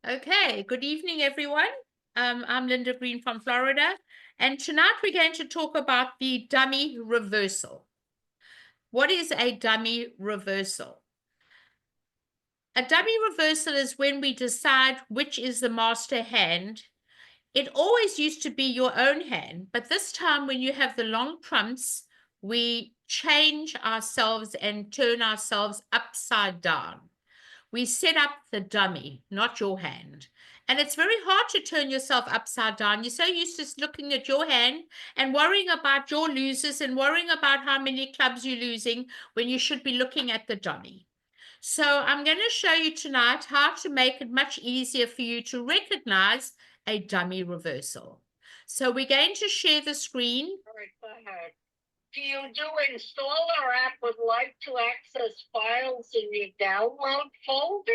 Okay, good evening, everyone. I'm Linda Green from Florida, and tonight we're going to talk about the dummy reversal. What is a dummy reversal? A dummy reversal is when we decide which is the master hand. It always used to be your own hand, but this time when you have the long trumps, we change ourselves and turn ourselves upside down. We set up the dummy, not your hand. And it's very hard to turn yourself upside down. You're so used to looking at your hand and worrying about your losers and worrying about how many clubs you're losing when you should be looking at the dummy. So I'm going to show you tonight how to make it much easier for you to recognize a dummy reversal. So we're going to share the screen. All right, go ahead. Do you install our app would like to access files in your download folder?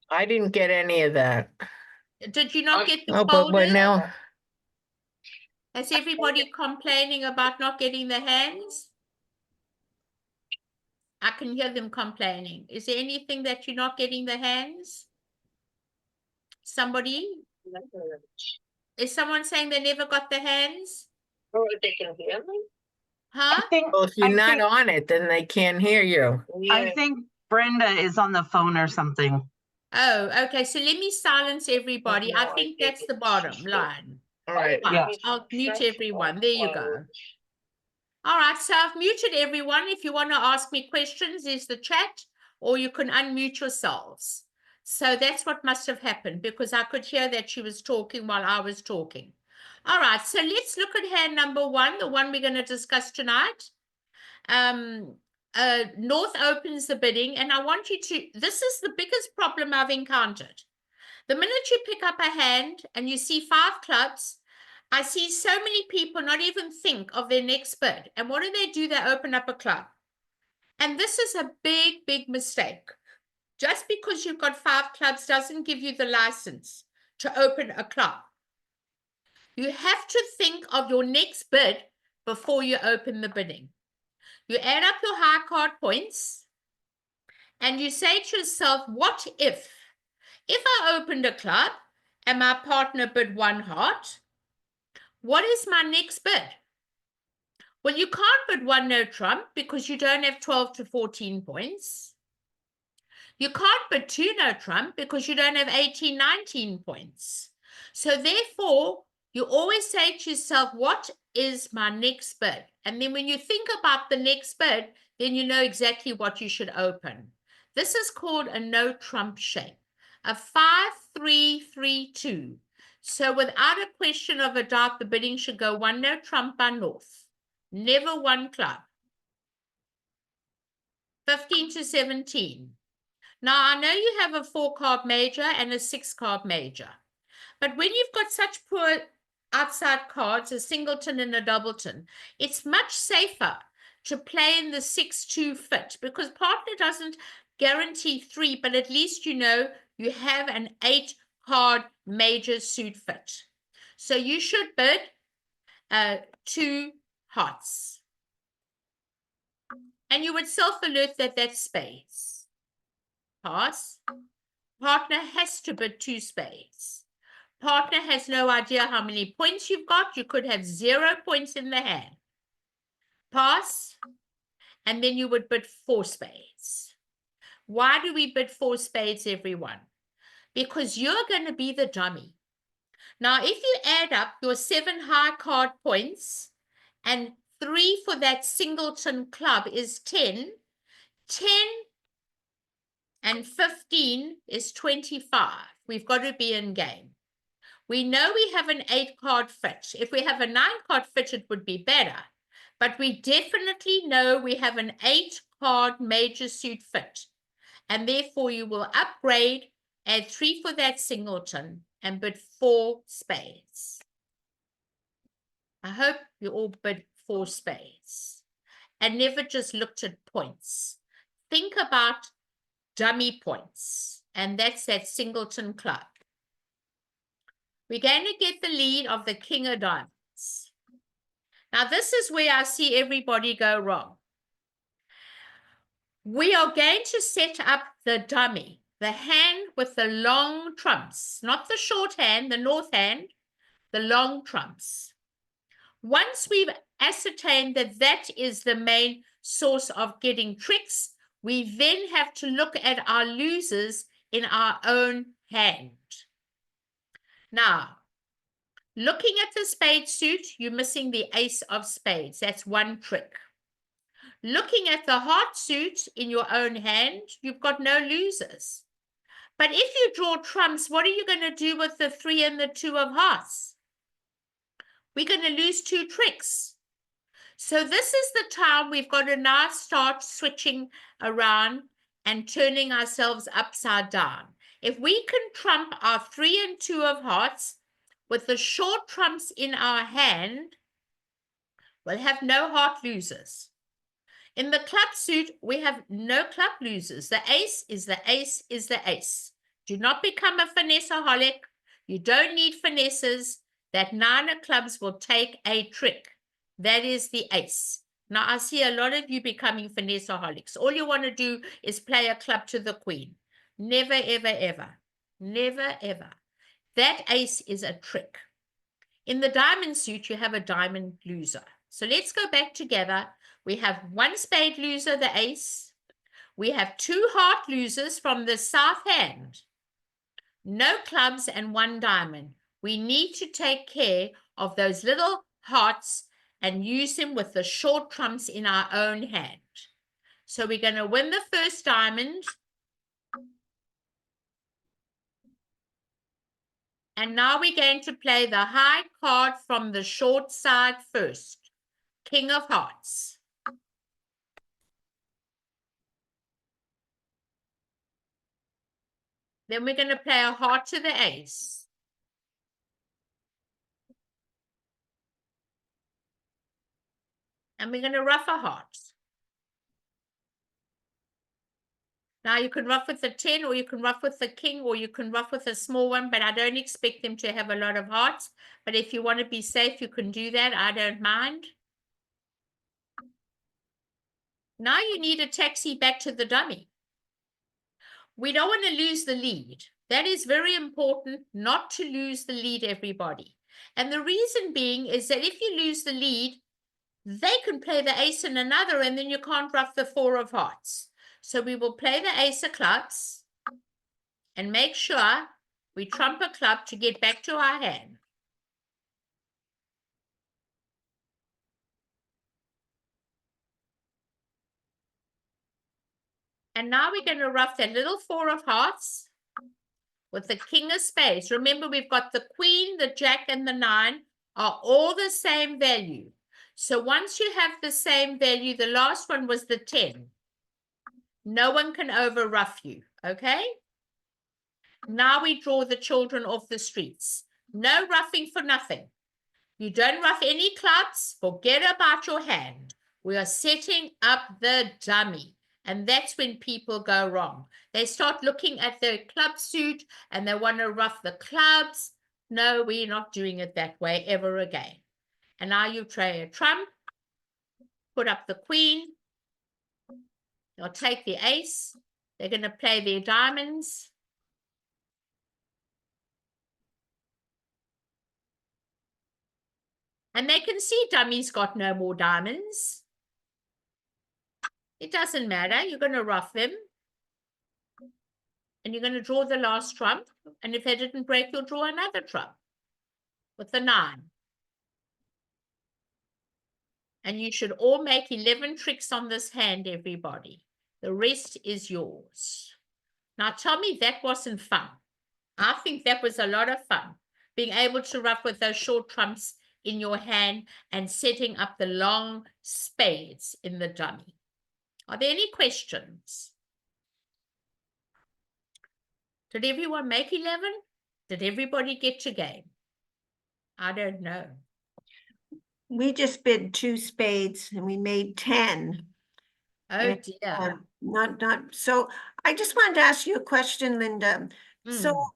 I didn't get any of that. Did you not get the Oh, folder? but now Is everybody complaining about not getting the hands? I can hear them complaining. Is there anything that you're not getting the hands? Somebody? Is someone saying they never got the hands? Or they can hear me? Huh? well, if you're not on it, then they can't hear you. I think Brenda is on the phone or something. Oh, okay. So let me silence everybody. I No, think I that's think the it's bottom just line. All right. Fine. Yeah. I'll mute everyone. There you go. All right, so I've muted everyone. If you want to ask me questions, there's the chat, or you can unmute yourselves. So that's what must have happened, because I could hear that she was talking while I was talking. All right, so let's look at hand number one, the one we're going to discuss tonight. North opens the bidding, and I want you to, this is the biggest problem I've encountered. The minute you pick up a hand and you see 5 clubs, I see so many people not even think of their next bid. And what do? They open up a club. And this is a big, big mistake. Just because you've got 5 clubs doesn't give you the license to open a club. You have to think of your next bid before you open the bidding. You add up your high card points and you say to yourself, what if I opened a club and my partner bid 1 heart, what is my next bid? Well, you can't bid 1 no trump because you don't have 12 to 14 points. You can't bid 2 no trump because you don't have 18, 19 points. So therefore, you always say to yourself, what is my next bid? And then when you think about the next bid, then you know exactly what you should open. This is called a no trump shape, a 5-3-3-2. So without a question of a doubt, the bidding should go 1 no trump by North. Never 1 club. 15 to 17. Now, I know you have a 4-card major and a 6-card major. But when you've got such poor outside cards, a singleton and a doubleton, it's much safer to play in the 6-2 fit, because partner doesn't guarantee 3, but at least you know you have an 8-card major suit fit. So you should bid 2 hearts. And you would self-alert that that's spades. Pass. Partner has to bid 2 spades. Partner has no idea how many points you've got. You could have 0 points in the hand. Pass. And then you would bid 4 spades. Why do we bid 4 spades, everyone? Because you're going to be the dummy. Now, if you add up your 7 high card points and 3 for that singleton club is 10, 10 and 15 is 25. We've got to be in game. We know we have an 8-card fit. If we have a 9-card fit, it would be better. But we definitely know we have an 8-card major suit fit. And therefore, you will upgrade, add 3 for that singleton, and bid 4 spades. I hope you all bid 4 spades. And never just looked at points. Think about dummy points. And that's that singleton club. We're going to get the lead of the king of diamonds. Now, this is where I see everybody go wrong. We are going to set up the dummy, the hand with the long trumps, not the short hand, the north hand, the long trumps. Once we've ascertained that that is the main source of getting tricks, we then have to look at our losers in our own hand. Now, looking at the spade suit, you're missing the ace of spades. That's one trick. Looking at the heart suit in your own hand, you've got no losers. But if you draw trumps, what are you going to do with the 3 and the 2 of hearts? We're going to lose 2 tricks. So this is the time we've got to now start switching around and turning ourselves upside down. If we can trump our 3 and 2 of hearts with the short trumps in our hand, we'll have no heart losers. In the club suit, we have no club losers. The ace is the ace is the ace. Do not become a finesse-aholic. You don't need finesses. That 9 of clubs will take a trick. That is the ace. Now, I see a lot of you becoming finesse-aholics. All you want to do is play a club to the queen. Never, ever, ever. Never, ever. That ace is a trick. In the diamond suit, you have a diamond loser. So let's go back together. We have 1 spade loser, the ace. We have 2 heart losers from the south hand. No clubs and 1 diamond. We need to take care of those little hearts and use them with the short trumps in our own hand. So we're going to win the first diamond. And now we're going to play the high card from the short side first. King of hearts. Then we're going to play a heart to the ace. And we're going to ruff a heart. Now you can ruff with the 10, or you can ruff with the king, or you can ruff with a small one, but I don't expect them to have a lot of hearts. But if you want to be safe, you can do that. I don't mind. Now you need a taxi back to the dummy. We don't want to lose the lead. That is very important, not to lose the lead, everybody. And the reason being is that if you lose the lead, they can play the ace in another, and then you can't ruff the 4 of hearts. So we will play the ace of clubs and make sure we trump a club to get back to our hand. And now we're going to ruff that little 4 of hearts with the king of spades. Remember, we've got the queen, the jack, and the 9 are all the same value. So once you have the same value, the last one was the 10. No one can over ruff you, okay? Now we draw the children off the streets. No ruffing for nothing. You don't ruff any clubs, forget about your hand. We are setting up the dummy. And that's when people go wrong. They start looking at their club suit and they want to ruff the clubs. No, we're not doing it that way ever again. And now you try a trump, put up the queen. They'll take the ace. They're going to play their diamonds. And they can see dummy's got no more diamonds. It doesn't matter. You're going to ruff them. And you're going to draw the last trump. And if they didn't break, you'll draw another trump with the 9. And you should all make 11 tricks on this hand, everybody. The rest is yours. Now tell me that wasn't fun. I think that was a lot of fun. Being able to ruff with those short trumps in your hand and setting up the long spades in the dummy. Are there any questions? Did everyone make 11? Did everybody get to game? I don't know. We just bid 2 spades and we made 10. Oh And, dear. Not so. I just wanted to ask you a question, Linda. So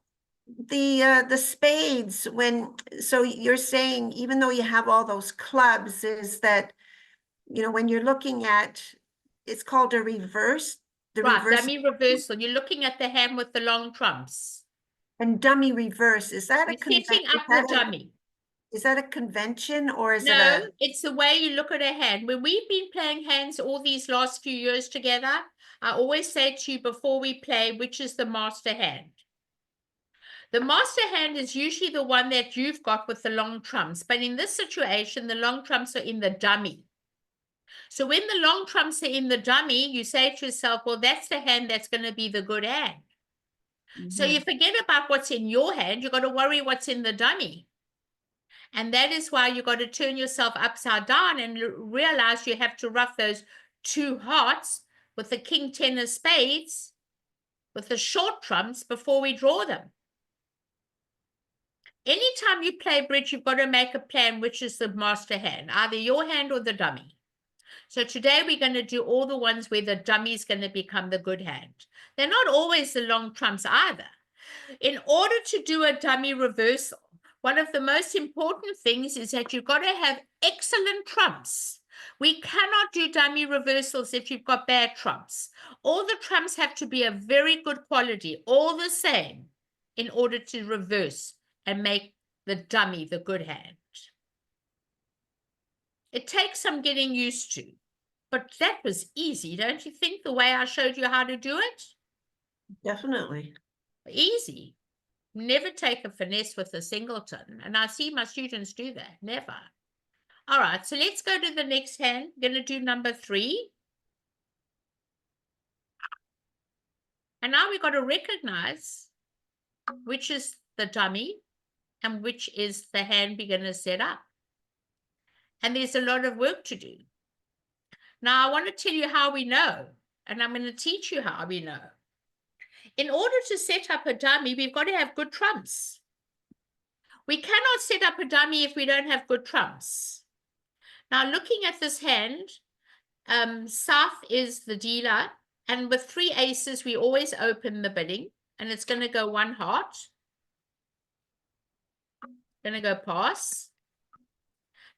the spades, so you're saying even though you have all those clubs, is that, you know, when you're looking at, it's called a reverse The Right, reverse dummy reversal. You're looking at the hand with the long trumps. and dummy reverse, is that a You're convention? setting up the dummy. Is that a convention or is it No, a? it's the way you look at a hand. When we've been playing hands all these last few years together, I always say to you before we play, which is the master hand. The master hand is usually the one that you've got with the long trumps. But in this situation, the long trumps are in the dummy. So when the long trumps are in the dummy, you say to yourself, well, that's the hand that's going to be the good hand. So you forget about what's in your hand. You've got to worry what's in the dummy. And that is why you got to turn yourself upside down and realize you have to ruff those 2 hearts with the king 10 of spades, with the short trumps before we draw them. Anytime you play bridge, you've got to make a plan which is the master hand, either your hand or the dummy. So today we're going to do all the ones where the dummy is going to become the good hand. They're not always the long trumps either. In order to do a dummy reversal, one of the most important things is that you've got to have excellent trumps. We cannot do dummy reversals if you've got bad trumps. All the trumps have to be of very good quality, all the same, in order to reverse and make the dummy the good hand. It takes some getting used to, but that was easy, don't you think, the way I showed you how to do it? Definitely. Easy. Never take a finesse with a singleton. And I see my students do that. Never. All right, so let's go to the next hand. I'm going to do number 3. And now we've got to recognize which is the dummy and which is the hand we're going to set up. And there's a lot of work to do. Now, I want to tell you how we know, and I'm going to teach you how we know. In order to set up a dummy, we've got to have good trumps. We cannot set up a dummy if we don't have good trumps. Now, looking at this hand, South is the dealer, and with 3 aces, we always open the bidding, and it's going to go 1 heart. Going to go pass.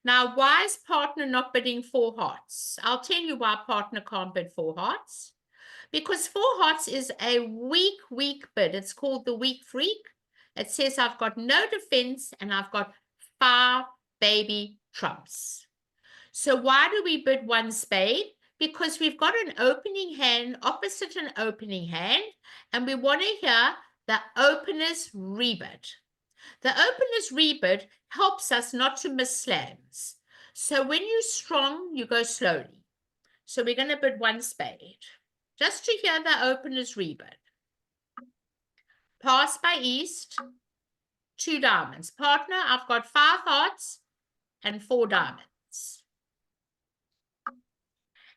Now, why is partner not bidding 4 hearts? I'll tell you why partner can't bid 4 hearts. Because 4 hearts is a weak bid. It's called the weak freak. It says I've got no defense and I've got 5 baby trumps. So why do we bid 1 spade? Because we've got an opening hand opposite an opening hand, and we want to hear the opener's rebid. The opener's rebid helps us not to miss slams. So when you're strong, you go slowly. So we're going to bid 1 spade. Just to hear the opener's rebid. Pass by East, 2 diamonds. Partner, I've got 5 hearts and 4 diamonds.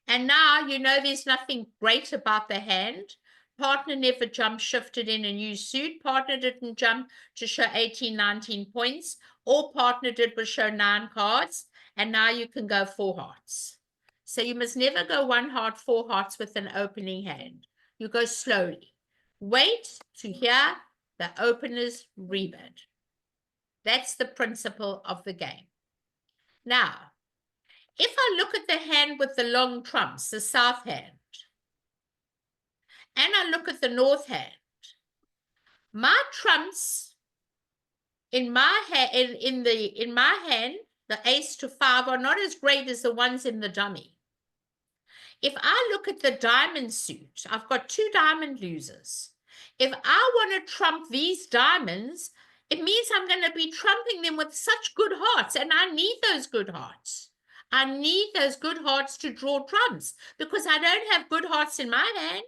And now you know there's nothing great about the hand. Partner never jump shifted in a new suit. Partner didn't jump to show 18, 19 points. All partner did was show 9 cards. And now you can go 4 hearts. So you must never go 1 heart, 4 hearts with an opening hand. You go slowly. Wait to hear the opener's rebid. That's the principle of the game. Now, if I look at the hand with the long trumps, the south hand, and I look at the north hand, my trumps in my hand, the ace to 5 are not as great as the ones in the dummy. If I look at the diamond suit, I've got 2 diamond losers. If I want to trump these diamonds, it means I'm going to be trumping them with such good hearts, and I need those good hearts. I need those good hearts to draw trumps because I don't have good hearts in my hand.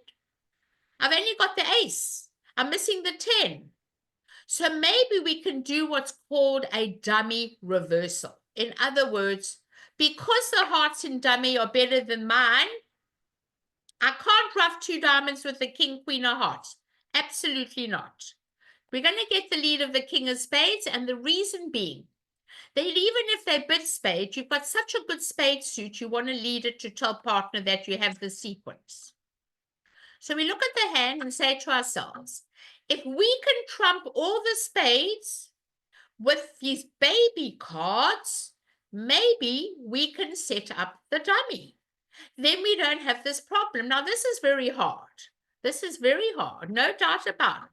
I've only got the ace. I'm missing the 10. So maybe we can do what's called a dummy reversal. In other words, because the hearts in dummy are better than mine, I can't ruff 2 diamonds with the king, queen of hearts. Absolutely not. We're going to get the lead of the king of spades, and the reason being that even if they bid spades, you've got such a good spade suit, you want to lead it to tell partner that you have the sequence. So we look at the hand and say to ourselves, if we can trump all the spades with these baby cards, maybe we can set up the dummy. then we don't have this problem. Now, this is very hard. This is very hard, no doubt about it.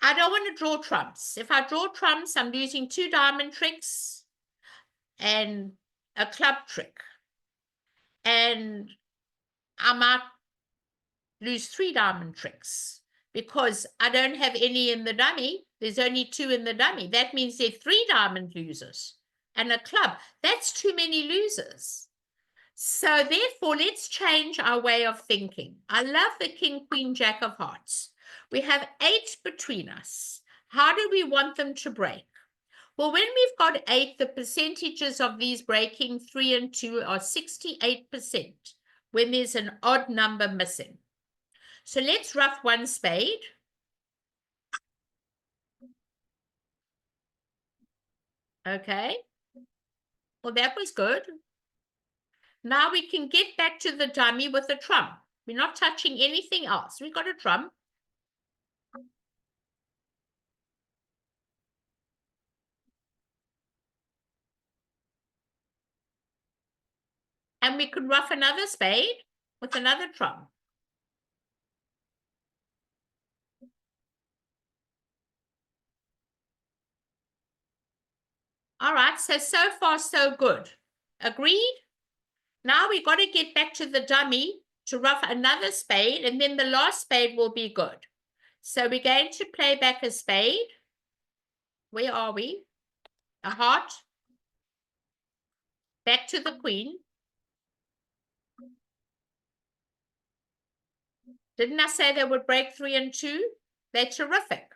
I don't want to draw trumps. If I draw trumps, I'm losing 2 diamond tricks and a club trick. And I might lose 3 diamond tricks because I don't have any in the dummy. There's only 2 in the dummy. That means there are 3 diamond losers and a club. That's too many losers. So therefore, let's change our way of thinking. I love the King, Queen, Jack of Hearts. We have 8 between us. How do we want them to break? Well, when we've got 8, the percentages of these breaking 3 and 2 are 68% when there's an odd number missing. So let's rough 1 spade. Okay. Well, that was good. Now we can get back to the dummy with a trump. We're not touching anything else. We've got a trump. And we can rough another spade with another trump. All right, so far, so good. Agreed? Now we got to get back to the dummy to rough another spade, and then the last spade will be good. So we're going to play back a spade. Where are we? A heart. Back to the queen. Didn't I say they would break 3 and 2? They're terrific.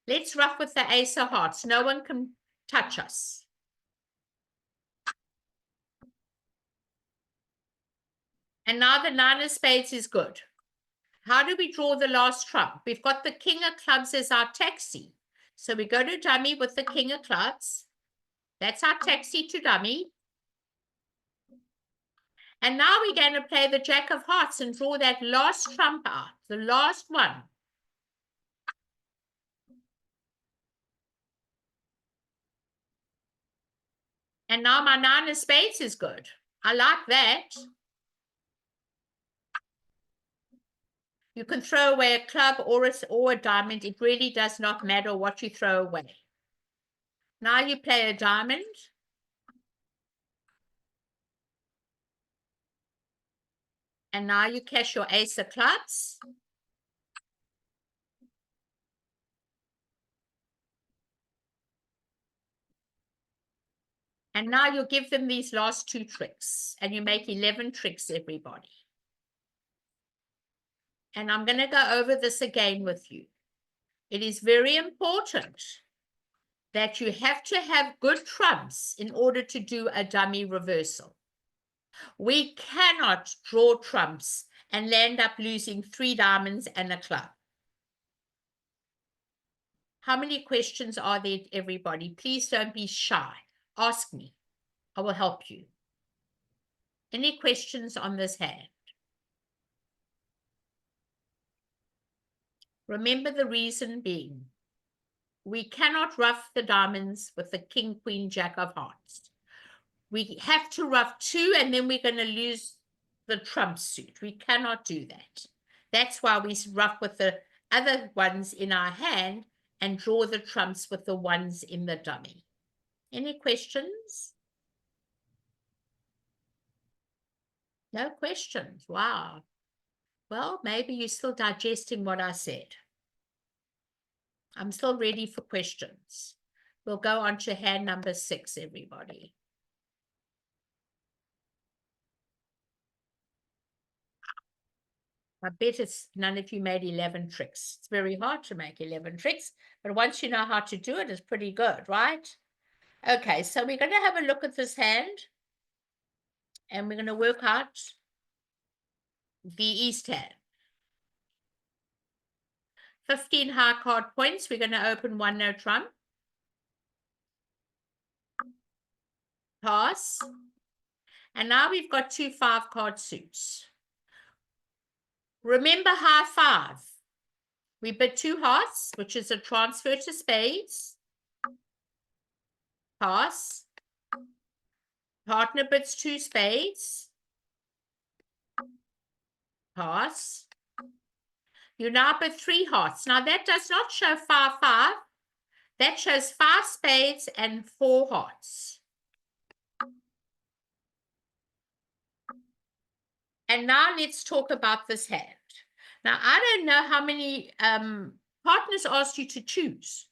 Let's rough with the ace of hearts. No one can touch us. And now the 9 of spades is good. How do we draw the last trump? We've got the king of clubs as our taxi. So we go to dummy with the king of clubs. That's our taxi to dummy. And now we're going to play the jack of hearts and draw that last trump out, the last one. And now my 9 of spades is good. I like that. You can throw away a club or a diamond. It really does not matter what you throw away. Now you play a diamond. And now you cash your ace of clubs. And now you give them these last 2 tricks. And you make 11 tricks, everybody. And I'm going to go over this again with you. It is very important that you have to have good trumps in order to do a dummy reversal. We cannot draw trumps and land up losing 3 diamonds and a club. How many questions are there, everybody? Please don't be shy. Ask me. I will help you. Any questions on this hand? Remember the reason being, we cannot rough the diamonds with the king, queen, jack of hearts. We have to rough 2 and then we're going to lose the trump suit. We cannot do that. That's why we rough with the other ones in our hand and draw the trumps with the ones in the dummy. Any questions? No questions. Wow. Well, maybe you're still digesting what I said. I'm still ready for questions. We'll go on to hand number 6, everybody. I bet it's none of you made 11 tricks. It's very hard to make 11 tricks, but once you know how to do it, it's pretty good, right? Okay, so we're going to have a look at this hand, and we're going to work out the east hand. 15 high card points. We're going to open 1 no trump. Pass. And now we've got 2 5-card suits. Remember high 5. We bid 2 hearts, which is a transfer to spades. Pass. Partner bids 2 spades. Pass. You now bid 3 hearts. Now that does not show 5-5. That shows 5 spades and 4 hearts. And now let's talk about this hand. Now, I don't know how many partners asked you to choose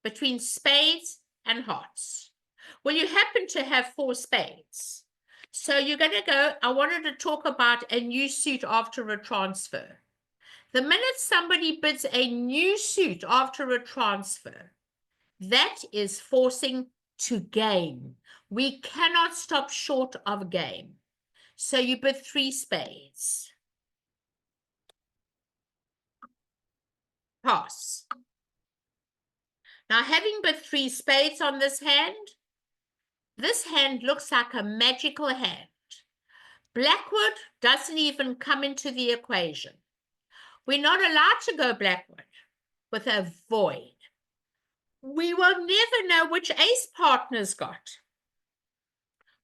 between spades and hearts. Well, you happen to have 4 spades. So you're going to go, I wanted to talk about a new suit after a transfer. The minute somebody bids a new suit after a transfer, that is forcing to game. We cannot stop short of game. So you bid 3 spades. Pass. Now, having bid 3 spades on this hand looks like a magical hand. Blackwood doesn't even come into the equation. We're not allowed to go blackwood with a void. We will never know which ace partner's got.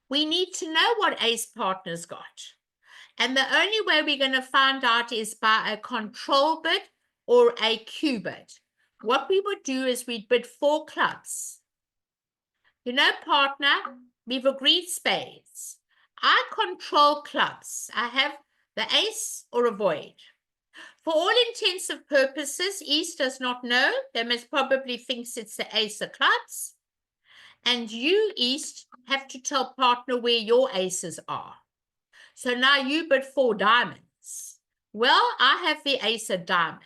We need to know what ace partner's got. And the only way we're going to find out is by a control bid or a Q bid. What we would do is we'd bid 4 clubs. You know, partner, we've agreed spades. I control clubs. I have the ace or a void. For all intents and purposes, East does not know. They most probably thinks it's the ace of clubs. And you, East, have to tell partner where your aces are. So now you bid 4 diamonds. Well, I have the ace of diamonds.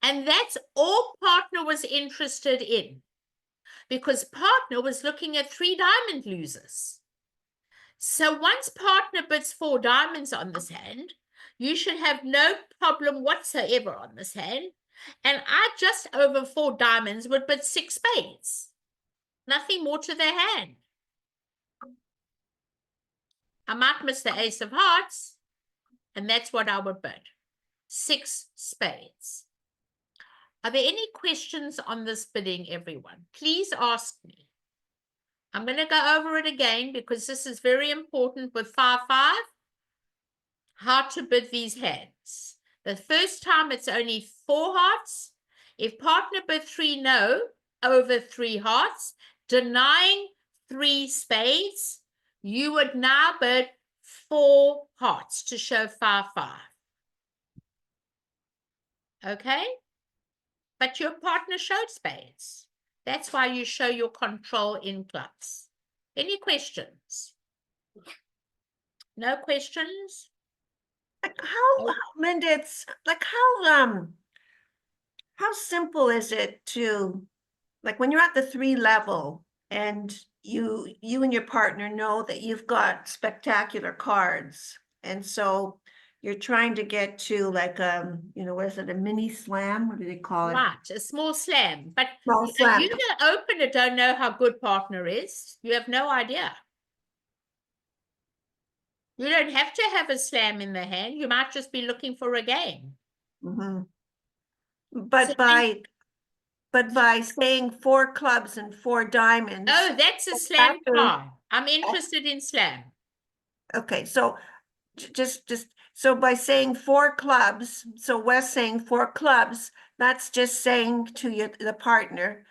And that's all partner was interested in. Because partner was looking at 3 diamond losers. So once partner bids 4 diamonds on this hand, you should have no problem whatsoever on this hand. And I just over 4 diamonds would bid 6 spades. Nothing more to their hand. I might miss the ace of hearts, and that's what I would bid. 6 spades. Are there any questions on this bidding, everyone? Please ask me. I'm going to go over it again because this is very important with 5-5. How to bid these hands. The first time it's only 4 hearts. If partner bid 3 no over 3 hearts, denying 3 spades, you would now bid 4 hearts to show 5-5. Okay? But your partner showed spades. That's why you show your control in clubs. Any questions? No questions? Like Linda, it's like how simple is it to, like when you're at the 3 level and you and your partner know that you've got spectacular cards, and so you're trying to get to like what is it, a mini slam? What do they call it? Right, a small slam. But Small slam. you, the opener, don't know how good partner is. You have no idea. You don't have to have a slam in the hand. You might just be looking for a game. Mm-hmm. But So by saying 4 clubs and 4 diamonds. Oh, that's a slam after- card. I'm interested in slam. Okay, so just so by saying 4 clubs, so Wes saying 4 clubs, that's just saying to your partner,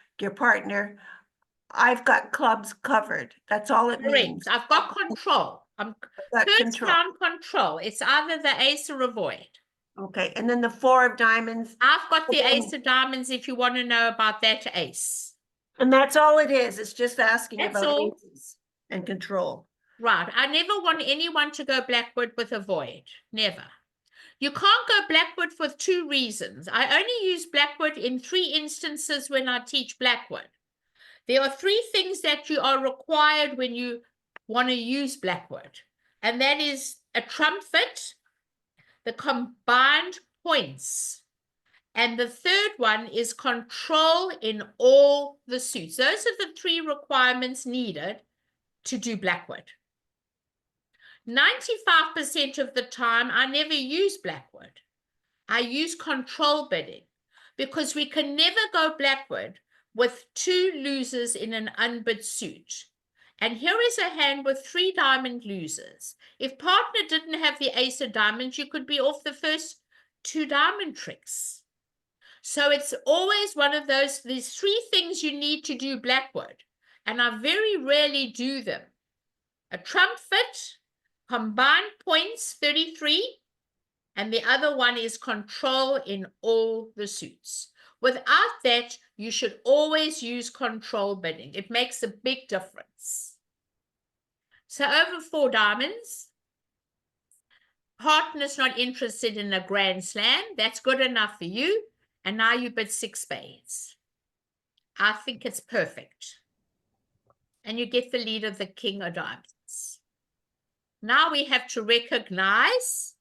I've got clubs covered. That's all it means. Correct. I've got control. I'm Got first control. round control. It's either the ace or a void. Okay, and then the 4 of diamonds, I've got the Okay. ace of diamonds if you want to know about that ace. and that's all it is. It's just asking That's about all. aces and control. Right. I never want anyone to go blackwood with a void. Never. You can't go blackwood for 2 reasons. I only use blackwood in 3 instances when I teach blackwood. There are 3 things that you are required when you want to use blackwood. And that is a trump fit, the combined points. And the third one is control in all the suits. Those are the 3 requirements needed to do blackwood. 95% of the time, I never use blackwood. I use control bidding because we can never go blackwood with 2 losers in an unbid suit. And here is a hand with 3 diamond losers. If partner didn't have the ace of diamonds, you could be off the first 2 diamond tricks. So it's always one of these 3 things you need to do Blackwood. And I very rarely do them. A trump fit, combined points 33, and the other one is control in all the suits. Without that, you should always use control bidding. It makes a big difference. So over 4 diamonds, partner's not interested in a grand slam. That's good enough for you. And now you bid 6 spades. I think it's perfect. And you get the lead of the king of diamonds. Now we have to recognize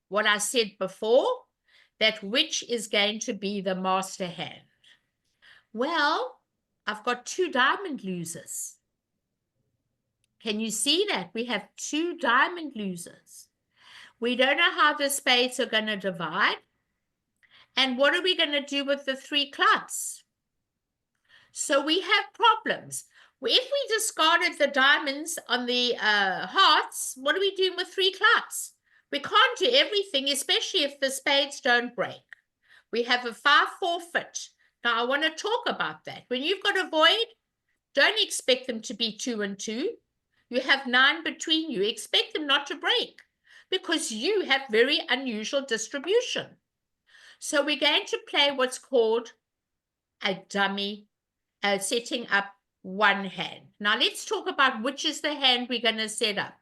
what I said before, that which is going to be the master hand. Well, I've got 2 diamond losers. Can you see that? We have 2 diamond losers. We don't know how the spades are going to divide. And what are we going to do with the 3 clubs? So we have problems. If we discarded the diamonds on the hearts, what are we doing with 3 clubs? We can't do everything, especially if the spades don't break. We have a 5-4 fit. Now, I want to talk about that. When you've got a void, don't expect them to be 2 and 2. You have 9 between you. Expect them not to break because you have very unusual distribution. So we're going to play what's called a dummy, setting up one hand. Now let's talk about which is the hand we're going to set up.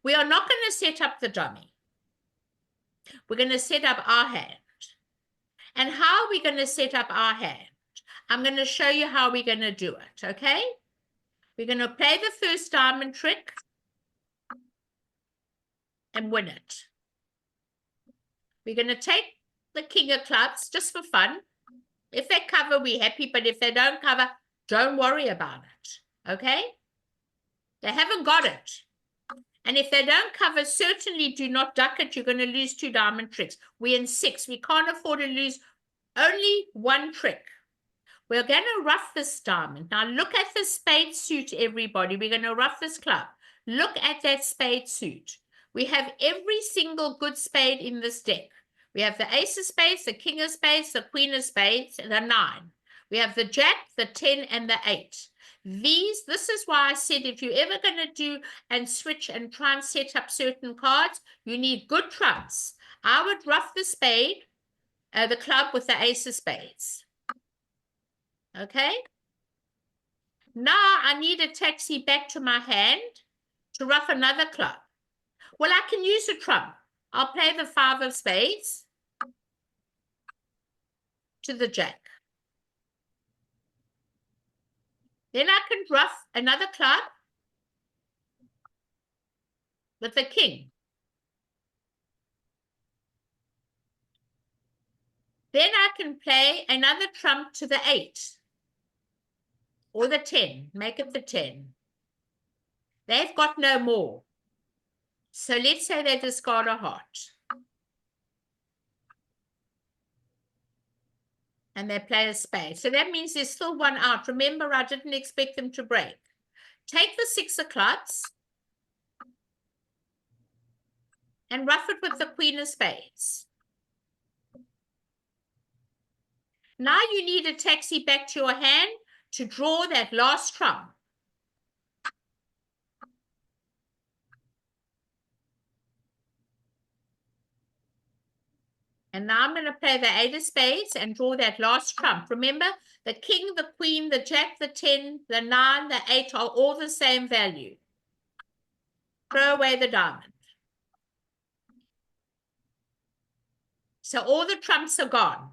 We are not going to set up the dummy. We're going to set up our hand. And how are we going to set up our hand? I'm going to show you how we're going to do it, okay? We're going to play the first diamond trick and win it. We're going to take the king of clubs just for fun. If they cover, we're happy, but if they don't cover, don't worry about it, okay? They haven't got it. And if they don't cover, certainly do not duck it. You're going to lose 2 diamond tricks. We're in 6. We can't afford to lose only 1 trick. We're going to ruff this diamond. Now look at the spade suit, everybody. We're going to ruff this club. Look at that spade suit. We have every single good spade in this deck. We have the ace of spades, the king of spades, the queen of spades, and the 9. We have the jack, the 10, and the 8. This is why I said if you're ever going to do and switch and try and set up certain cards, you need good trumps. I would ruff the spade, the club with the ace of spades. Okay? Now I need a taxi back to my hand to ruff another club. Well, I can use a trump. I'll play the 5 of spades to the jack. Then I can ruff another club with the king. Then I can play another trump to the 8 or the 10. Make it the 10. They've got no more. So let's say they discard a heart. And they play a spade. So that means there's still 1 out. Remember, I didn't expect them to break. Take the 6 of clubs and ruff it with the queen of spades. Now you need a taxi back to your hand to draw that last trump. And now I'm going to play the 8 of spades and draw that last trump. Remember, the king, the queen, the jack, the 10, the 9, the 8 are all the same value. Throw away the diamond. So all the trumps are gone.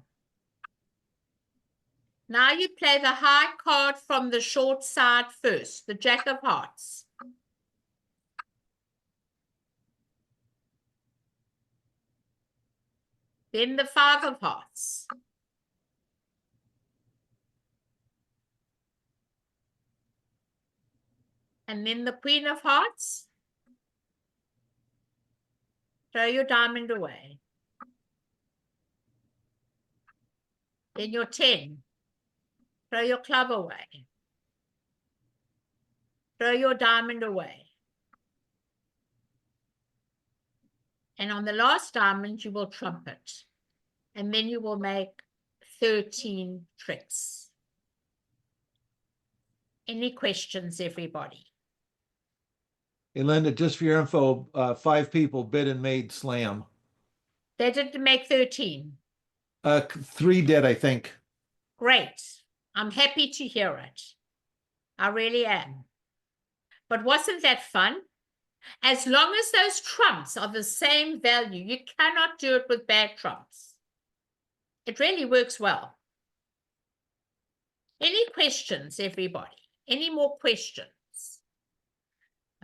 Now you play the high card from the short side first, the jack of hearts. Then the 5 of hearts. And then the queen of hearts. Throw your diamond away. Then your 10. Throw your club away. throw your diamond away. And on the last diamond, you will trump it. And then you will make 13 tricks. Any questions, everybody? Hey, Linda, just for your info, 5 people bid and made slam. They didn't make 13. 3 did, I think. Great. I'm happy to hear it. I really am. But wasn't that fun? As long as those trumps are the same value, you cannot do it with bad trumps. It really works well. Any questions, everybody? Any more questions?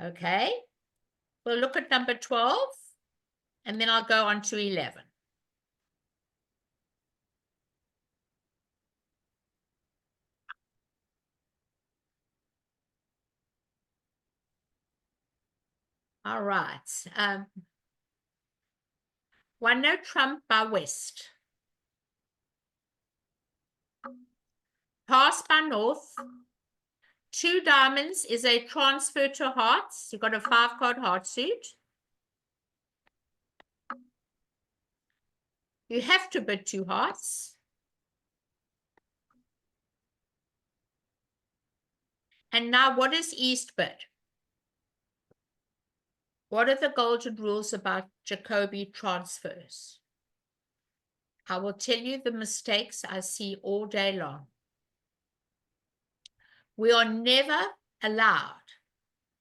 Okay. We'll look at number 12, and then I'll go on to 11. All right. One no trump by West. Pass by North. 2 diamonds is a transfer to hearts. You've got a 5-card heart suit. You have to bid 2 hearts. And now what is East bid? What are the golden rules about Jacoby transfers? I will tell you the mistakes I see all day long. We are never allowed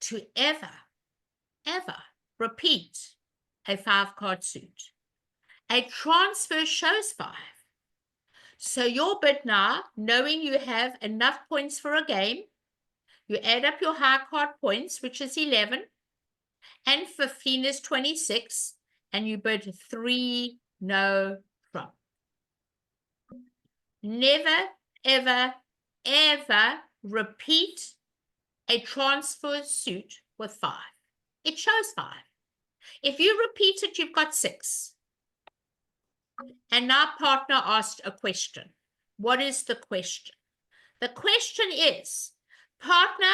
to ever repeat a 5-card suit. A transfer shows 5. So your bid now, knowing you have enough points for a game, you add up your high card points, which is 11, and 15 is 26, and you bid 3 no trump. Never, ever, ever repeat a transfer suit with 5. It shows 5. If you repeat it, you've got 6. And now partner asked a question. What is the question? The question is, partner,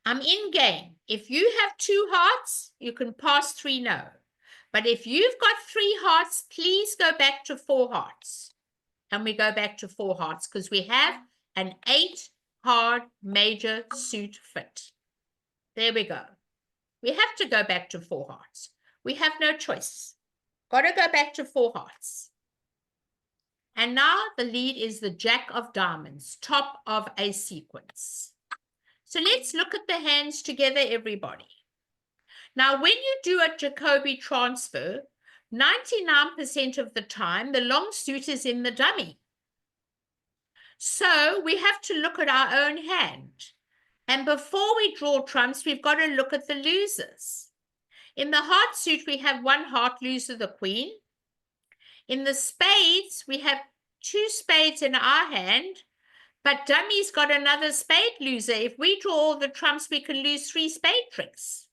I'm in game. If you have 2 hearts, you can pass 3 no. But if you've got 3 hearts, please go back to 4 hearts. And we go back to 4 hearts because we have an 8-card major suit fit. There we go. We have to go back to 4 hearts. We have no choice. Got to go back to 4 hearts. And now the lead is the Jack of Diamonds, top of a sequence. So let's look at the hands together, everybody. Now, when you do a Jacoby transfer, 99% of the time, the long suit is in the dummy. So we have to look at our own hand. And before we draw trumps, we've got to look at the losers. In the heart suit, we have 1 heart loser, the queen. In the spades, we have 2 spades in our hand, but dummy's got another spade loser. If we draw all the trumps, we can lose 3 spade tricks.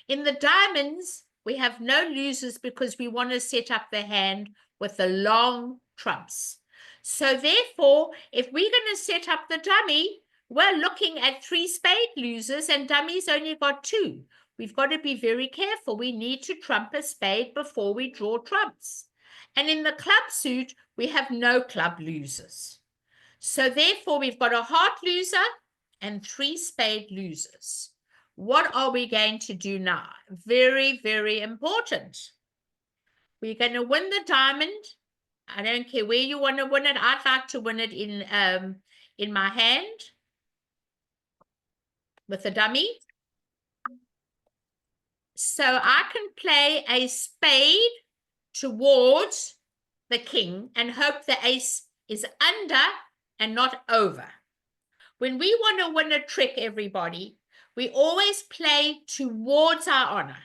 In the diamonds, we have no losers because we want to set up the hand with the long trumps. So therefore, if we're going to set up the dummy, we're looking at 3 spade losers and dummy's only got 2. We've got to be very careful. We need to trump a spade before we draw trumps. And in the club suit, we have no club losers. So therefore, we've got a heart loser and 3 spade losers. What are we going to do now? Very, very important. We're going to win the diamond. I don't care where you want to win it. I'd like to win it in my hand with the dummy. So I can play a spade towards the king and hope the ace is under and not over. When we want to win a trick, everybody, we always play towards our honor.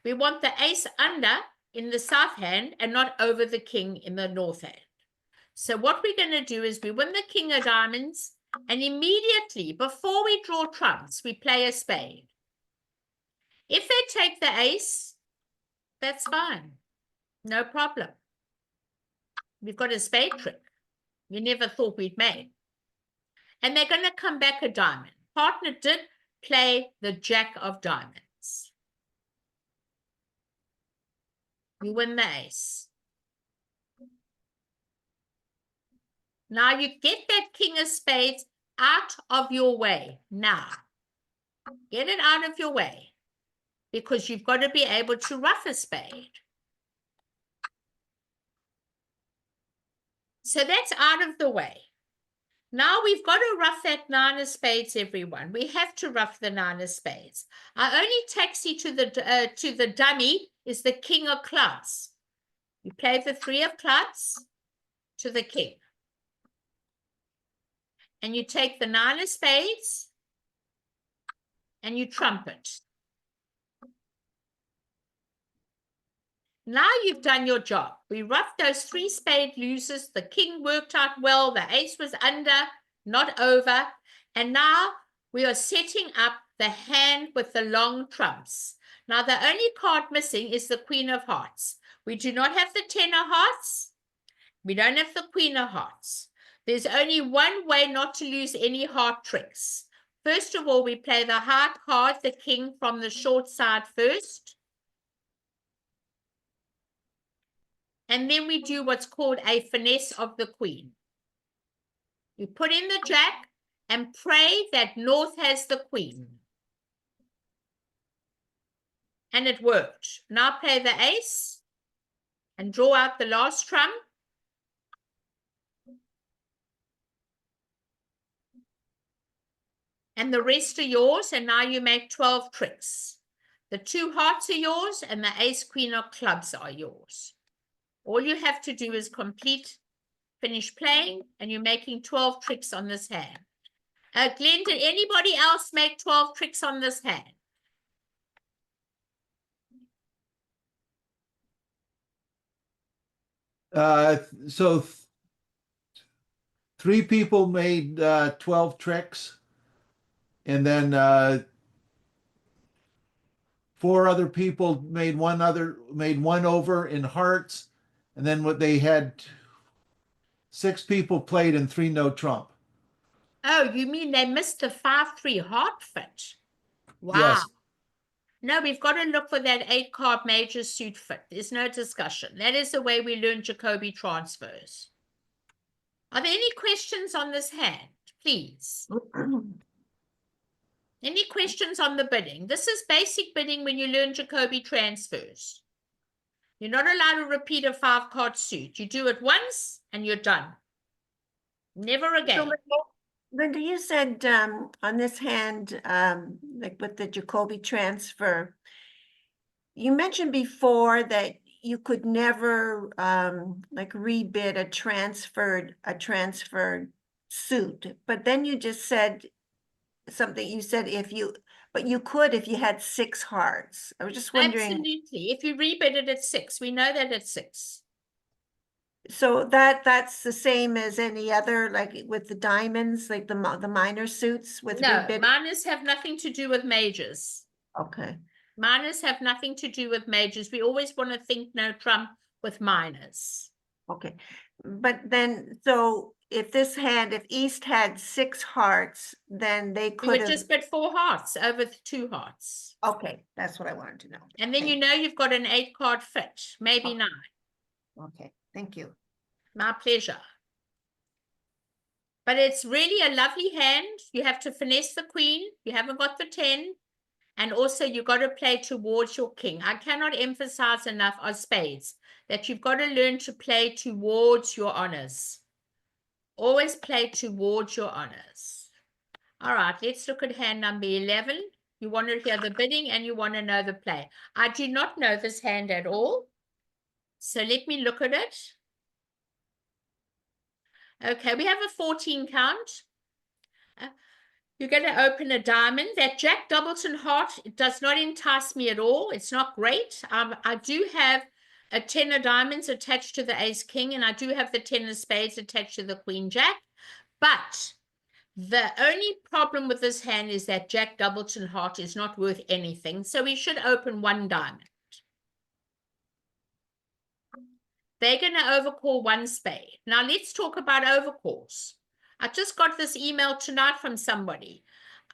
We want the ace under in the south hand and not over the king in the north hand. So what we're going to do is we win the king of diamonds, and immediately before we draw trumps, we play a spade. If they take the ace, that's fine. No problem. We've got a spade trick we never thought we'd made. And they're going to come back a diamond. partner did play the Jack of diamonds. You win the ace. Now you get that king of spades out of your way. Now, get it out of your way, because you've got to be able to rough a spade. So that's out of the way. Now we've got to rough that nine of spades, everyone. We have to rough the nine of spades. Our only taxi to the dummy is the king of clubs. You play the three of clubs to the king. And you take the nine of spades and you trumpet. Now you've done your job. We roughed those three spade losers. The king worked out well. The ace was under, not over. And now we are setting up the hand with the long trumps. Now the only card missing is the queen of hearts. We do not have the 10 of hearts. We don't have the queen of hearts. There's only one way not to lose any heart tricks. First of all, we play the heart card, the king, from the short side first. And then we do what's called a finesse of the queen. You put in the jack and pray that north has the queen. And it worked. Now play the ace and draw out the last trump. And the rest are yours, and now you make 12 tricks. The two hearts are yours, and the ace, queen of clubs are yours. All you have to do is finish playing, and you're making 12 tricks on this hand. Glenn, did anybody else make 12 tricks on this hand? So 3 people made 12 tricks, and then 4 other people made one over in hearts, and then what they had 6 people played and 3 no trump. Oh, you mean they missed the 5-3 heart fit? Wow. Yes. No, we've got to look for that 8-card major suit fit. There's no discussion. That is the way we learn Jacoby transfers. Are there any questions on this hand, please? Any questions on the bidding? This is basic bidding when you learn Jacoby transfers. You're not allowed to repeat a 5-card suit. You do it once and you're done. Never again. So, Linda, you said on this hand, like with the Jacoby transfer, you mentioned before that you could never like rebid a transferred suit, but then you just said something. You said but you could if you had 6 hearts. I was just wondering. Absolutely. If you rebid it at 6, we know that at 6. So that's the same as any other, like with the diamonds, like the minor suits with No, rebid. minors have nothing to do with majors. Okay. Minors have nothing to do with majors. We always want to think no trump with minors. Okay. But then, so if East had 6 hearts, then they You could would have. just bid 4 hearts over 2 hearts. Okay, that's what I wanted to know. And then you know you've got an 8-card fit, maybe 9. Okay, thank you. My pleasure. But it's really a lovely hand. You have to finesse the queen. You haven't got the 10. And also you've got to play towards your king. I cannot emphasize enough on spades that you've got to learn to play towards your honors. Always play towards your honors. All right, let's look at hand number 11. You want to hear the bidding and you want to know the play. I do not know this hand at all. So let me look at it. Okay, we have a 14 count. You're going to open a diamond. That Jack Doubleton heart, it does not entice me at all. It's not great. I do have a 10 of diamonds attached to the ace king, and I do have the 10 of spades attached to the queen jack. But the only problem with this hand is that Jack Doubleton heart is not worth anything. So we should open 1 diamond. They're going to overcall 1 spade. Now let's talk about overcalls. I just got this email tonight from somebody.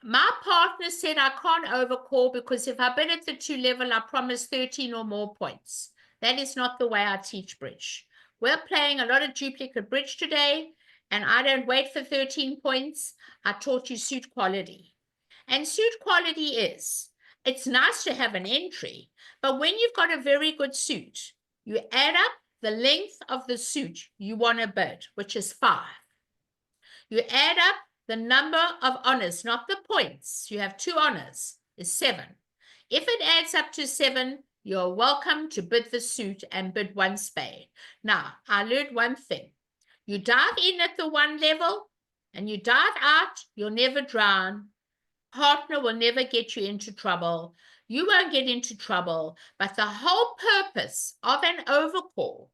My partner said I can't overcall because if I bid at the 2 level, I promise 13 or more points. That is not the way I teach bridge. We're playing a lot of duplicate bridge today, and I don't wait for 13 points. I taught you suit quality. And suit quality is, it's nice to have an entry, but when you've got a very good suit, you add up the length of the suit you want to bid, which is 5. You add up the number of honors, not the points. You have 2 honors, is 7. If it adds up to 7, you're welcome to bid the suit and bid 1 spade. Now, I learned one thing. You dive in at the 1 level and you dive out, you'll never drown. Partner will never get you into trouble. You won't get into trouble, but the whole purpose of an overcall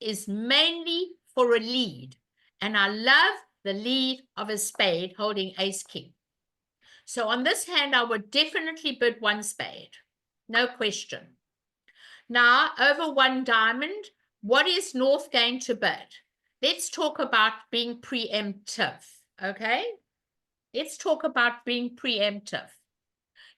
is mainly for a lead. And I love the lead of a spade holding ace king. So on this hand, I would definitely bid 1 spade. No question. Now, over 1 diamond, what is North going to bid? Let's talk about being preemptive, okay? Let's talk about being preemptive.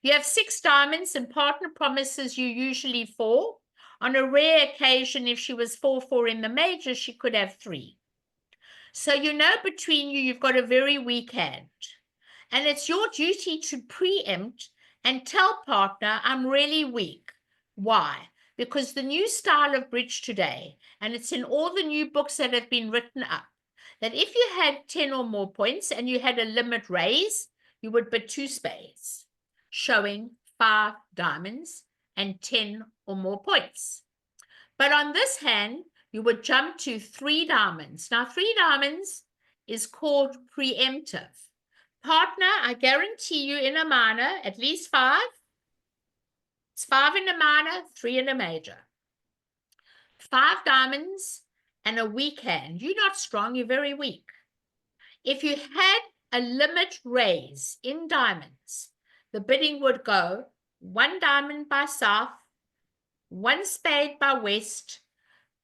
You have 6 diamonds and partner promises you usually 4. On a rare occasion, if she was 4-4 in the major, she could have 3. So you know between you, you've got a very weak hand. And it's your duty to preempt and tell partner, I'm really weak. Why? Because the new style of bridge today, and it's in all the new books that have been written up, that if you had 10 or more points and you had a limit raise, you would bid 2 spades, showing 5 diamonds and 10 or more points. But on this hand, you would jump to 3 diamonds. Now, 3 diamonds is called preemptive. Partner, I guarantee you in a minor, at least 5. It's 5 in a minor, 3 in a major. 5 diamonds and a weak hand. You're not strong, you're very weak. If you had a limit raise in diamonds, the bidding would go 1 diamond by south, 1 spade by west,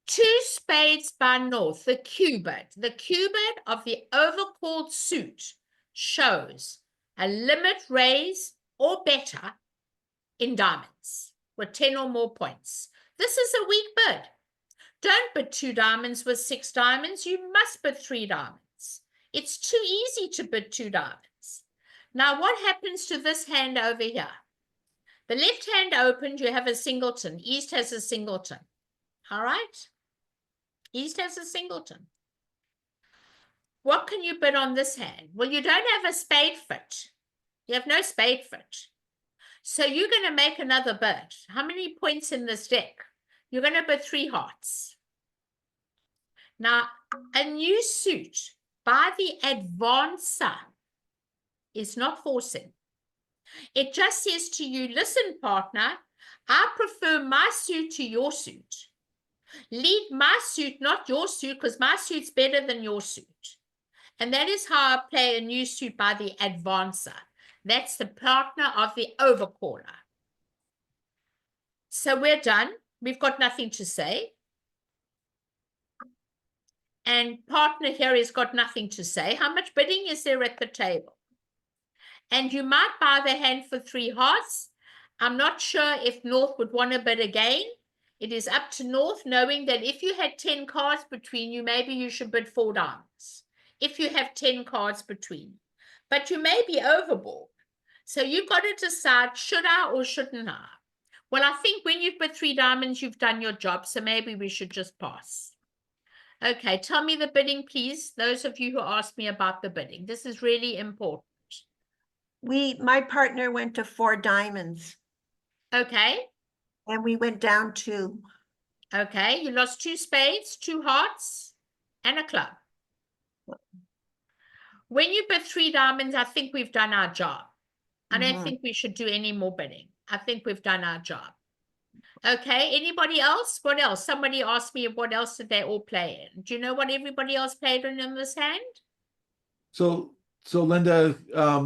2 spades by north. The cubit of the overcalled suit shows a limit raise or better in diamonds with 10 or more points. This is a weak bid. Don't bid 2 diamonds with 6 diamonds. You must bid 3 diamonds. It's too easy to bid 2 diamonds. Now, what happens to this hand over here? The left hand opened, you have a singleton. East has a singleton. All right? East has a singleton. What can you bid on this hand? Well, you don't have a spade fit. You have no spade fit. So you're going to make another bid. How many points in this deck? You're going to bid 3 hearts. Now, a new suit by the advancer is not forcing. It just says to you, listen, partner, I prefer my suit to your suit. Lead my suit, not your suit, because my suit's better than your suit. And that is how I play a new suit by the advancer. That's the partner of the overcaller. So we're done. We've got nothing to say. And partner here has got nothing to say. How much bidding is there at the table? And you might buy the hand for 3 hearts. I'm not sure if North would want to bid again. It is up to North, knowing that if you had 10 cards between you, maybe you should bid 4 diamonds. If you have 10 cards between you. But you may be overboard. So you've got to decide, should I or shouldn't I? Well, I think when you've bid 3 diamonds, you've done your job. So maybe we should just pass. Okay, tell me the bidding, please. Those of you who asked me about the bidding. This is really important. My partner went to 4 diamonds Okay. and we went down 2. Okay, you lost 2 spades, 2 hearts, and a club. When you bid 3 diamonds, I think we've done our job. I don't think we should do any more bidding. I think we've done our job. Okay, anybody else? What else? Somebody asked me what else did they all play in. Do you know what everybody else played in this hand? So Linda,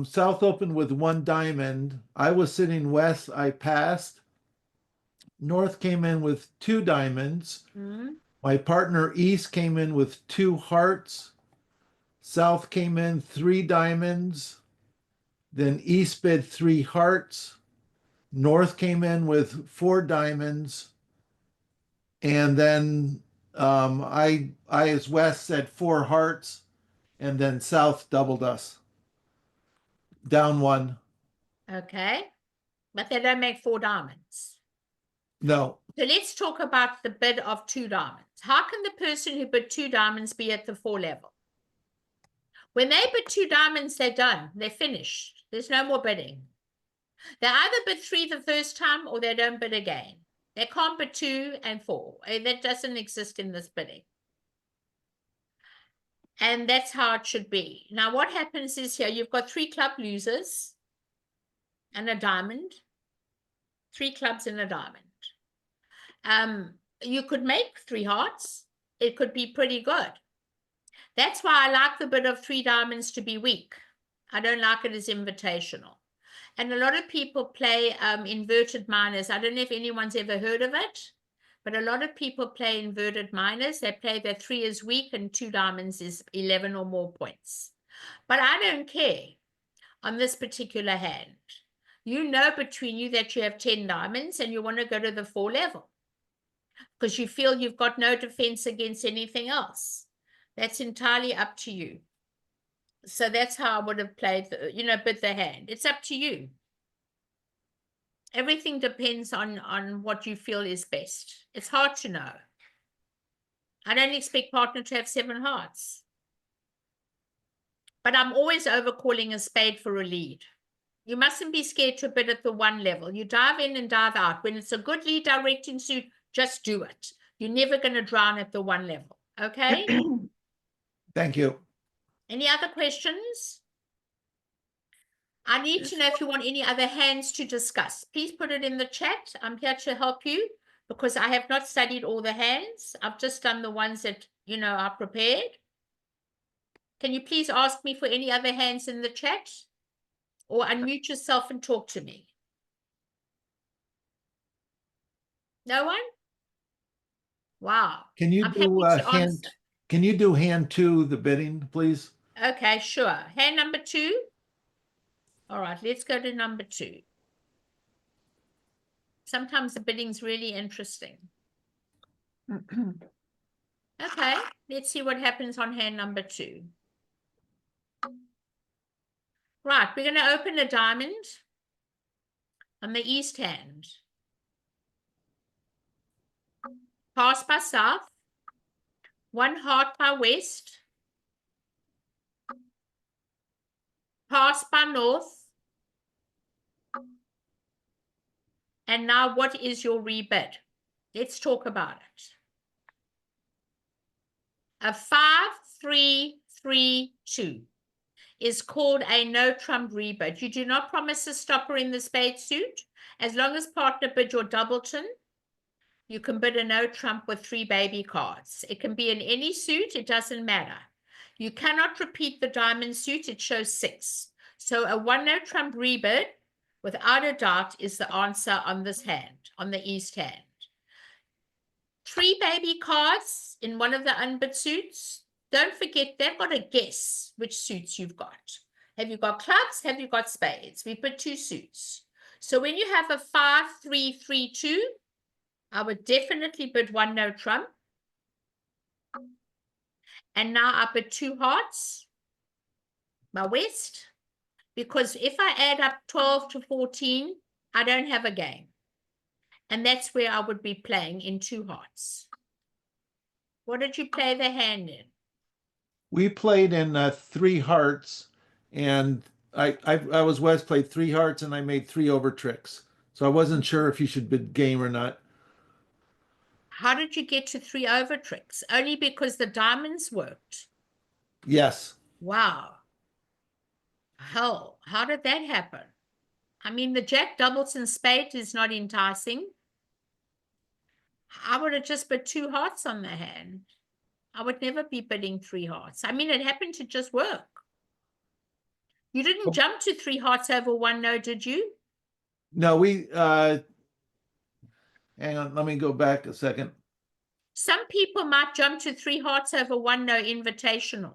South opened with 1 diamond. I was sitting west, I passed. North came in with 2 diamonds. My partner East came in with 2 hearts. South came in 3 diamonds. Then East bid 3 hearts. North came in with 4 diamonds. And then I as West said 4 hearts. And then South doubled us. Down 1. Okay. But they don't make 4 diamonds. No. So let's talk about the bid of 2 diamonds. How can the person who bid 2 diamonds be at the 4 level? When they bid 2 diamonds, they're done. They're finished. There's no more bidding. They either bid 3 the first time or they don't bid again. They can't bid 2 and 4. That doesn't exist in this bidding. And that's how it should be. Now, what happens is here, you've got 3 club losers and a diamond. 3 clubs and a diamond. You could make 3 hearts. It could be pretty good. That's why I like the bid of 3 diamonds to be weak. I don't like it as invitational. And a lot of people play inverted minors. I don't know if anyone's ever heard of it, but a lot of people play inverted minors. They play that 3 is weak and 2 diamonds is 11 or more points. But I don't care on this particular hand. You know between you that you have 10 diamonds and you want to go to the 4 level because you feel you've got no defense against anything else. That's entirely up to you. So that's how I would have played, bid the hand. It's up to you. Everything depends on what you feel is best. It's hard to know. I don't expect partner to have 7 hearts. But I'm always overcalling a spade for a lead. You mustn't be scared to bid at the 1 level. You dive in and dive out. When it's a good lead directing suit, just do it. You're never going to drown at the 1 level. Okay? Thank you. Any other questions? I need to know if you want any other hands to discuss. Please put it in the chat. I'm here to help you because I have not studied all the hands. I've just done the ones that, are prepared. Can you please ask me for any other hands in the chat? Or unmute yourself and talk to me. No one? Wow. Can you I'm do happy to hand? answer. Can you do hand 2, the bidding, please? Okay, sure. Hand number 2. All right, let's go to number 2. Sometimes the bidding's really interesting. Okay, let's see what happens on hand number 2. Right, we're going to open a diamond on the east hand. Pass by south. 1 heart by west. Pass by north. And now what is your rebid? Let's talk about it. A 5-3-3-2 is called a no trump rebid. You do not promise a stopper in the spade suit. As long as partner bid your doubleton, you can bid a no trump with 3 baby cards. It can be in any suit, it doesn't matter. You cannot repeat the diamond suit, it shows 6. So a 1 no trump rebid, without a doubt, is the answer on this hand, on the east hand. 3 baby cards in one of the unbid suits. Don't forget, they've got to guess which suits you've got. Have you got clubs? Have you got spades? We put 2 suits. So when you have a 5-3-3-2, I would definitely bid 1 no trump. And now I bid 2 hearts, my west, because if I add up 12 to 14, I don't have a game. And that's where I would be playing in 2 hearts. What did you play the hand in? We played in 3 hearts, and I was West, played 3 hearts, and I made 3 over tricks. So I wasn't sure if you should bid game or not. How did you get to 3 over tricks? Only because the diamonds worked. Yes. Wow. Hell, how did that happen? I mean, the jack doubles and spade is not enticing. I would have just bid 2 hearts on the hand. I would never be bidding 3 hearts. I mean, it happened to just work. You didn't jump to 3 hearts over 1 no, did you? No, we hang on, let me go back a second. Some people might jump to 3 hearts over 1 no invitational.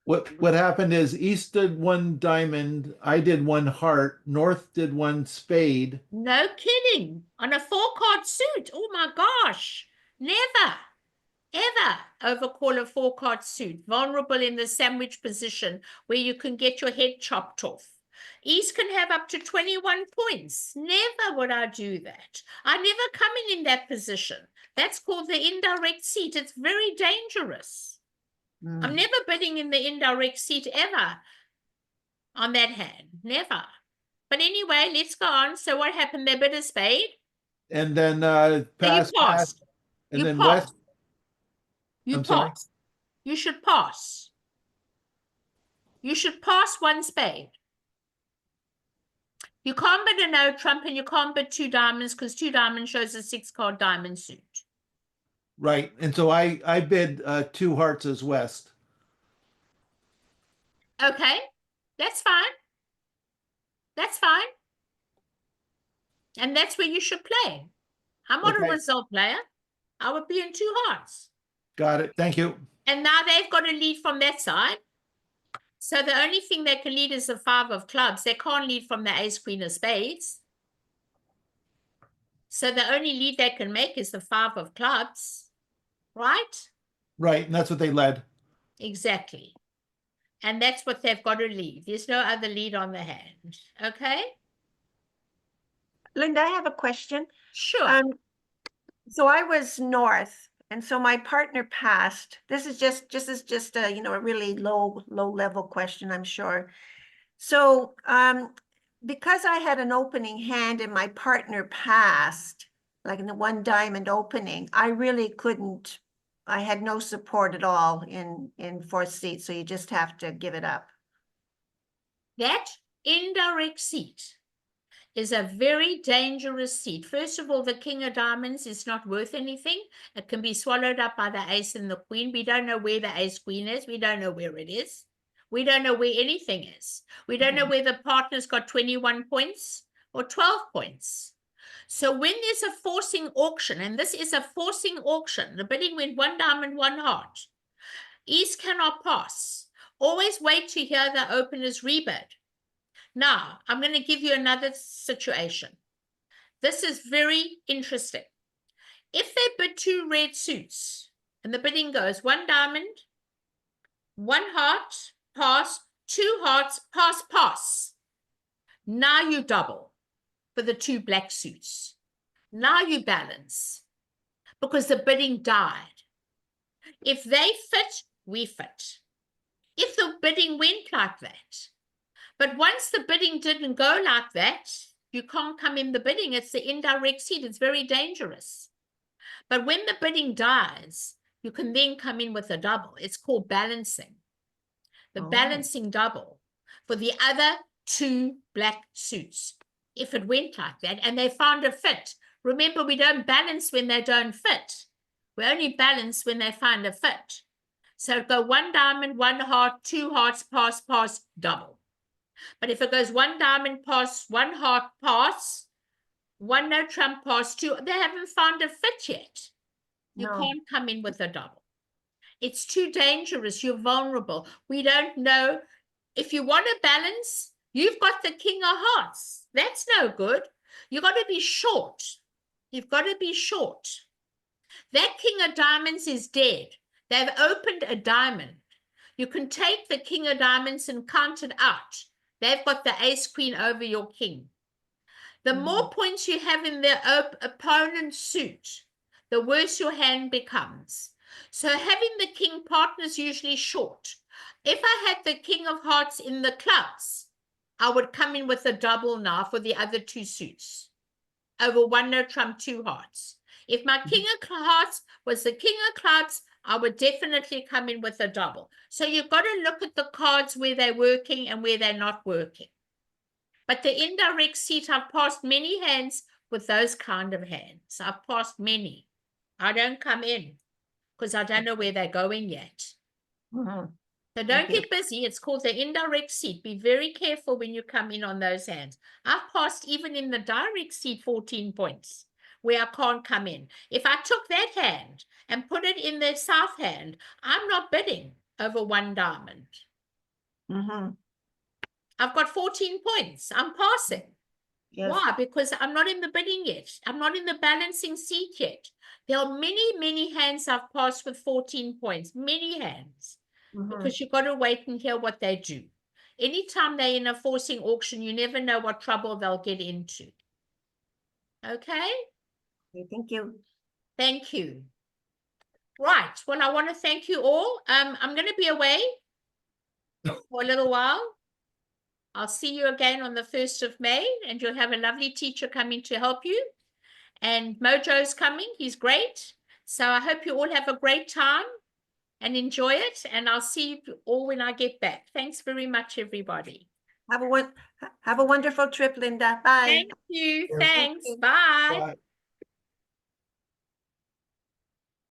What happened is East did one diamond, I did one heart, North did one spade. No kidding. On a 4-card suit. Oh my gosh. Never, ever overcall a 4-card suit. Vulnerable in the sandwich position where you can get your head chopped off. East can have up to 21 points. Never would I do that. I never come in that position. That's called the indirect seat. It's very dangerous. I'm never bidding in the indirect seat ever on that hand. Never. But anyway, let's go on. So what happened? They bid a spade. And then So pass, you pass. and You then pass. West. You I'm sorry? pass. You should pass. You should pass one spade. You can't bid a no trump and you can't bid 2 diamonds because 2 diamonds shows a 6-card diamond suit. Right. And so I bid 2 hearts as West. Okay, that's fine. That's fine. And that's where you should play. I'm not a Okay. result player. I would be in 2 hearts. Got it. Thank you. And now they've got a lead from that side. So the only thing they can lead is the 5 of clubs. They can't lead from the ace, queen of spades. So the only lead they can make is the 5 of clubs, right? Right. And that's what they led. Exactly. And that's what they've got to lead. There's no other lead on the hand. Okay? Linda, I have a question. Sure. So I was north, and so my partner passed. This is just a, you know, a really low level question, I'm sure. So because I had an opening hand and my partner passed, like in the 1 diamond opening, I really couldn't, I had no support at all in 4th seat, so you just have to give it up. That indirect seat is a very dangerous seat. First of all, the king of diamonds is not worth anything. It can be swallowed up by the ace and the queen. We don't know where the ace queen is. We don't know where it is. We don't know where anything is. We don't know where the partner's got 21 points or 12 points. So when there's a forcing auction, and this is a forcing auction, the bidding went 1 diamond, 1 heart. East cannot pass. Always wait to hear the opener's rebid. Now, I'm going to give you another situation. This is very interesting. If they bid 2 red suits, and the bidding goes 1 diamond, 1 heart, pass, 2 hearts, pass, pass. Now you double for the 2 black suits. Now you balance because the bidding died. If they fit, we fit. If the bidding went like that, but once the bidding didn't go like that, you can't come in the bidding. It's the indirect seat. It's very dangerous. But when the bidding dies, you can then come in with a double. It's called balancing. The balancing double for the other 2 black suits. If it went like that and they found a fit. Remember, we don't balance when they don't fit. We only balance when they find a fit. So go 1 diamond, 1 heart, 2 hearts, pass, pass, double. But if it goes 1 diamond, pass, 1 heart, pass, 1 no trump, pass, 2, they haven't found a fit yet. You can't come in with a double. It's too dangerous. You're vulnerable. We don't know. If you want to balance, you've got the king of hearts. That's no good. You've got to be short. You've got to be short. That king of diamonds is dead. They've opened a diamond. You can take the king of diamonds and count it out. They've got the ace queen over your king. The more points you have in their opponent's suit, the worse your hand becomes. So having the king partner is usually short. If I had the king of hearts in the clubs, I would come in with a double now for the other 2 suits. Over 1 no trump, 2 hearts. If my king of hearts was the king of clubs, I would definitely come in with a double. So you've got to look at the cards where they're working and where they're not working. But the indirect seat, I've passed many hands with those kind of hands. I've passed many. I don't come in because I don't know where they're going yet. So don't get busy. It's called the indirect seat. Be very careful when you come in on those hands. I've passed even in the direct seat 14 points where I can't come in. If I took that hand and put it in the south hand, I'm not bidding over 1 diamond. Mm-hmm. I've got 14 points. I'm passing. Yes. Why? Because I'm not in the bidding yet. I'm not in the balancing seat yet. There are many, many hands I've passed with 14 points. Many hands. Mhm. Because you've got to wait and hear what they do. Anytime they're in a forcing auction, you never know what trouble they'll get into. Okay? Okay, thank you. Thank you. Right. Well, I want to thank you all. I'm going to be away for a little while. I'll see you again on the 1st of May, and you'll have a lovely teacher coming to help you. And Mojo's coming. He's great. So I hope you all have a great time and enjoy it. And I'll see you all when I get back. Thanks very much, everybody. Have a wonderful trip, Linda. Bye. Thank you. Yeah. Thanks. you. Bye. Bye.